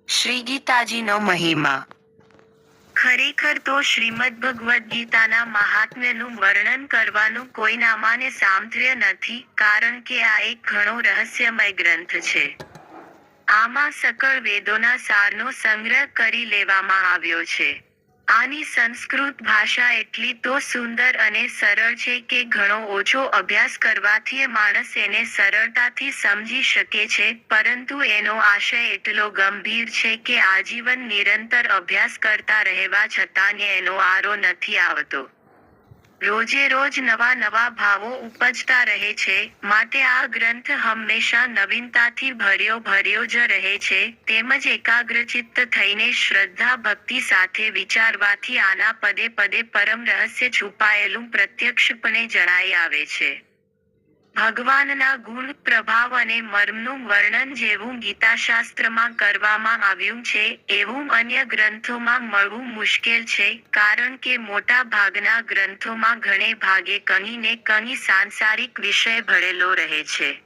શ્રી ગીતાજીનો મહિમા. ખરેખર તો શ્રીમદ્ ભગવદ્ ગીતાના મહાત્મ્યનું વર્ણન કરવાનું કોઈનામાને સામર્થ્ય નથી, કારણ કે આ એક ઘણો રહસ્યમય ગ્રંથ છે. આમાં સકળ વેદોના સારનો સંગ્રહ કરી લેવામાં આવ્યો છે. આની સંસ્કૃત ભાષા એટલી તો સુંદર અને સરળ છે કે ઘણો ઓછો અભ્યાસ કરવાથી માણસ એને સરળતાથી સમજી શકે છે, પરંતુ એનો આશય એટલો ગંભીર છે કે આજીવન નિરંતર અભ્યાસ કરતા રહેવા છતાં એનો આરો નથી આવતો. રોજે રોજ નવા નવા ભાવો ઉપજતા રહે છે, માટે આ ગ્રંથ હંમેશા નવીનતાથી ભર્યો જ રહે છે, તેમજ એકાગ્રચિત્ત થઈને શ્રદ્ધા ભક્તિ સાથે વિચારવાથી આના પદે પદે પરમ રહસ્ય છુપાયેલું પ્રત્યક્ષપણે જણાઈ આવે છે. ભગવાનના ગુણ, પ્રભાવ અને મર્મનું વર્ણન જેવું ગીતાશાસ્ત્રમાં કરવામાં આવ્યું છે, એવું અન્ય ગ્રંથોમાં મળવું મુશ્કેલ છે, કારણ કે મોટા ભાગના ગ્રંથોમાં ઘણે ભાગે કંઈ ને કંઈ સાંસારિક વિષય ભરેલો રહે છે.